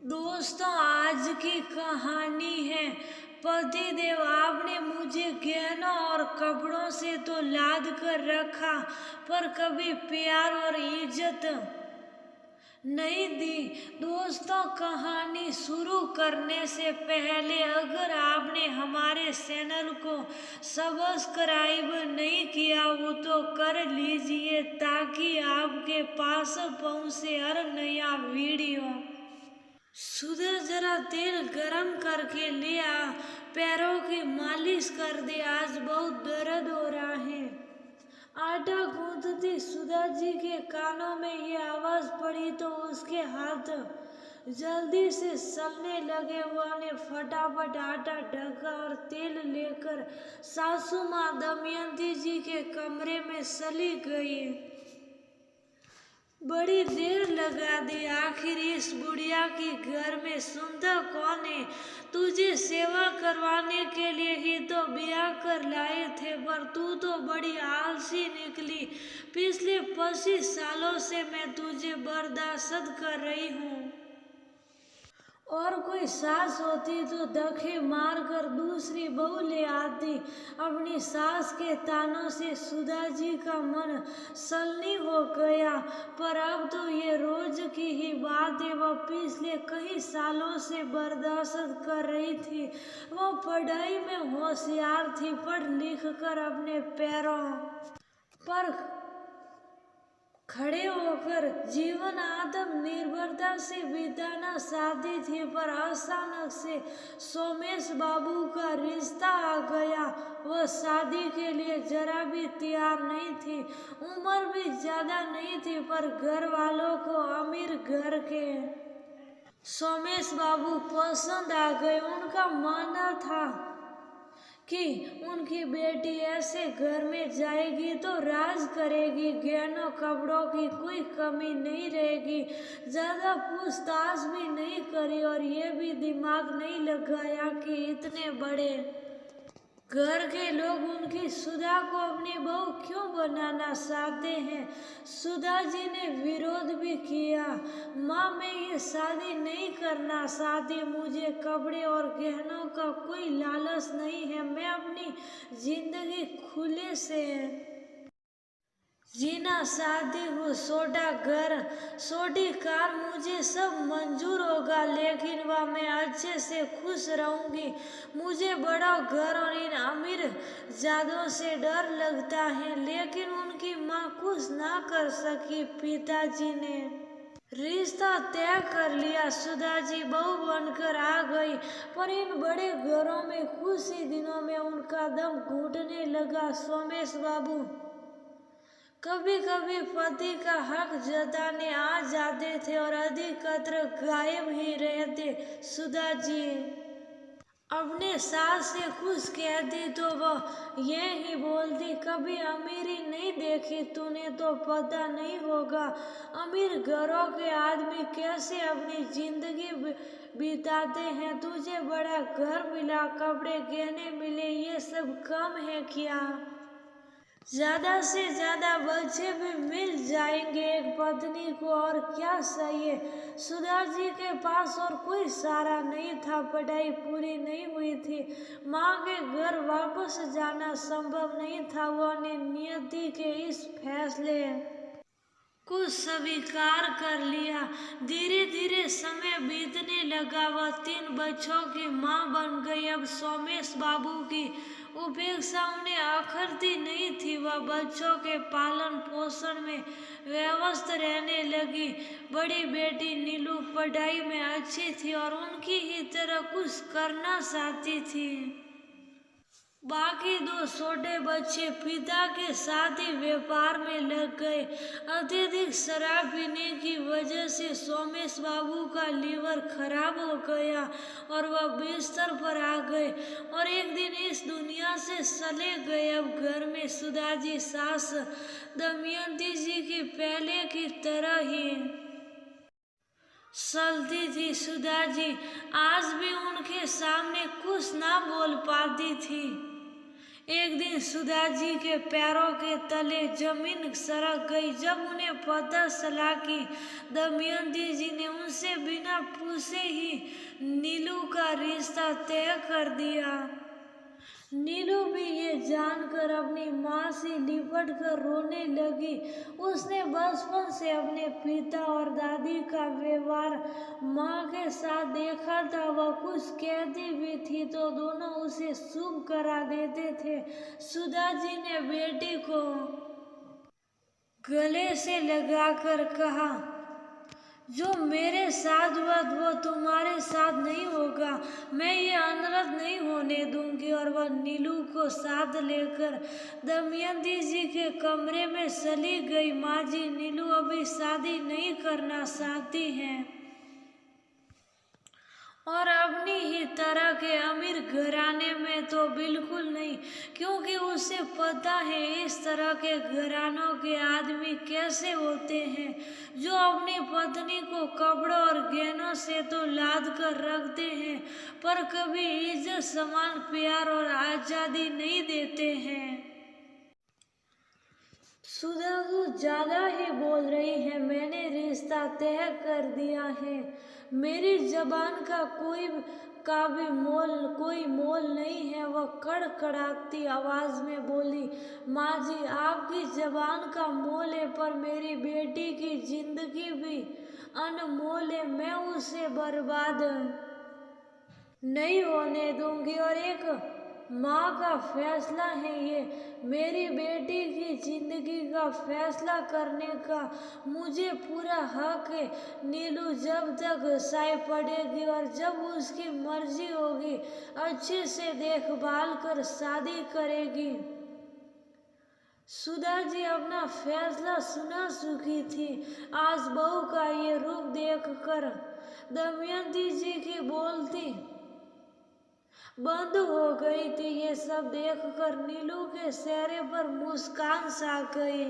दोस्तों, आज की कहानी है। पतिदेव, आपने मुझे गहनों और कपड़ों से तो लाद कर रखा, पर कभी प्यार और इज्जत नहीं दी। दोस्तों, कहानी शुरू करने से पहले अगर आपने हमारे चैनल को सब्सक्राइब नहीं किया हो तो कर लीजिए, ताकि आपके पास पहुंचे हर नया वीडियो। सुधर, जरा तेल गरम करके ले आ, पैरों की मालिश कर दे, आज बहुत दर्द हो रहा है। आटा गूंथती सुधा जी के कानों में ये आवाज पड़ी तो उसके हाथ जल्दी से चलने लगे। उन्होंने फटाफट आटा ढका और तेल लेकर सासू माँ दमयंती जी के कमरे में चली गई। बड़ी देर लगा दी, आखिर इस बुढ़िया की घर में सुनता कौन है। तुझे सेवा करवाने के लिए ही तो ब्याह कर लाए थे, पर तू तो बड़ी आलसी निकली। पिछले 25 सालों से मैं तुझे बर्दाश्त कर रही हूँ, और कोई सास होती तो धक्के मार कर दूसरी बहू ले आती। अपनी सास के तानों से सुधा जी का मन सलनी हो गया, पर अब तो ये रोज की ही बात है। वह पिछले कई सालों से बर्दाश्त कर रही थी। वो पढ़ाई में होशियार थी, पढ़ लिख कर अपने पैरों पर खड़े होकर जीवन आत्मनिर्भरता से बिताना चाहती थी, पर अचानक से सोमेश बाबू का रिश्ता आ गया। वह शादी के लिए जरा भी तैयार नहीं थी, उम्र भी ज्यादा नहीं थी, पर घर वालों को अमीर घर के सोमेश बाबू पसंद आ गए। उनका मानना था कि उनकी बेटी ऐसे घर में जाएगी तो राज करेगी, गहनों कपड़ों की कोई कमी नहीं रहेगी। ज्यादा पूछताछ भी नहीं करी और ये भी दिमाग नहीं लगाया कि इतने बड़े घर के लोग उनकी सुधा को अपनी बहू क्यों बनाना चाहते हैं। सुधा जी ने विरोध भी किया। माँ, मैं ये शादी नहीं करना चाहती, मुझे कपड़े और गहनों का कोई लालच नहीं है। मैं अपनी जिंदगी खुले से जीना चाहती हूँ। छोटा घर, छोटी कार, मुझे सब मंजूर होगा, लेकिन वह मैं अच्छे से खुश रहूंगी। मुझे बड़ा घर और इन अमीर जादों से डर लगता है। लेकिन उनकी माँ कुछ ना कर सकी। पिताजी ने रिश्ता तय कर लिया। सुधा जी बहू बनकर आ गई, पर इन बड़े घरों में कुछ ही दिनों में उनका दम घुटने लगा। सोमेश बाबू कभी कभी पति का हक जताने आ जाते थे और अधिकतर गायब ही रहते। सुधा जी अपने सास से कुछ कहती तो वह ये ही बोलती, कभी अमीरी नहीं देखी तूने तो पता नहीं होगा अमीर घरों के आदमी कैसे अपनी जिंदगी बिताते हैं। तुझे बड़ा घर मिला, कपड़े गहने मिले, ये सब कम है क्या? ज्यादा से ज्यादा बच्चे भी मिल जाएंगे। एक पत्नी को और क्या चाहिए। सुधा जी के पास और कोई सहारा नहीं था, पढ़ाई पूरी नहीं हुई थी, माँ के घर वापस जाना संभव नहीं था। उन्होंने नियति के इस फैसले को स्वीकार कर लिया। धीरे धीरे समय बीतने लगा, वह 3 बच्चों की माँ बन गई। अब सोमेश बाबू की उपेक्षा उन्हें अखरती नहीं थी। वह बच्चों के पालन पोषण में व्यस्त रहने लगी। बड़ी बेटी नीलू पढ़ाई में अच्छी थी और उनकी ही तरह कुछ करना चाहती थी। बाकी 2 छोटे बच्चे पिता के साथ ही व्यापार में लग गए। अत्यधिक शराब पीने की वजह से सोमेश बाबू का लीवर खराब हो गया और वह बिस्तर पर आ गए और एक दिन इस दुनिया से चले गए। अब घर में सुधा जी सास दमयंती जी की पहले की तरह ही चलती थी। सुधा जी आज भी उनके सामने कुछ ना बोल पाती थी। एक दिन सुधा जी के पैरों के तले जमीन सरक गई जब उन्हें पता चला कि दमयंती जी ने उनसे बिना पूछे ही नीलू का रिश्ता तय कर दिया। नीलू भी ये जानकर अपनी माँ से लिपट कर रोने लगी। उसने बचपन से अपने पिता और दादी का व्यवहार माँ के साथ देखा था। वह कुछ कहती भी थी तो दोनों उसे शुभ करा देते थे। सुधा जी ने बेटी को गले से लगाकर कहा, जो मेरे साथ हुआ वो तुम्हारे साथ नहीं होगा। मैं ये अनर्थ नहीं होने दूंगी। और वह नीलू को साथ लेकर दमयंती जी के कमरे में चली गई। माँ जी, नीलू अभी शादी नहीं करना चाहती हैं और अपनी ही तरह के अमीर घराने में तो बिल्कुल नहीं, क्योंकि उसे पता है इस तरह के घरानों के आदमी कैसे होते हैं, जो अपनी पत्नी को कपड़ों और गहनों से तो लाद कर रखते हैं पर कभी इज्जत, सम्मान, प्यार और आज़ादी नहीं देते हैं। सुधा तू ज्यादा ही बोल रही है। मैंने रिश्ता तय कर दिया है। मेरी जबान का कोई मोल नहीं है। वह कड़कड़ाती आवाज में बोली, माँ जी, आपकी जबान का मोल है पर मेरी बेटी की जिंदगी भी अनमोल है। मैं उसे बर्बाद नहीं होने दूंगी और एक माँ का फैसला है ये। मेरी बेटी की जिंदगी का फैसला करने का मुझे पूरा हक है। नीलू जब तक साई पड़ेगी और जब उसकी मर्जी होगी अच्छे से देखभाल कर शादी करेगी। सुधा जी अपना फैसला सुना चुकी थी। आज बहू का ये रूप देखकर दमयंती जी की बोलती बंद हो गई थी। ये सब देखकर नीलू के चेहरे पर मुस्कान सा गई।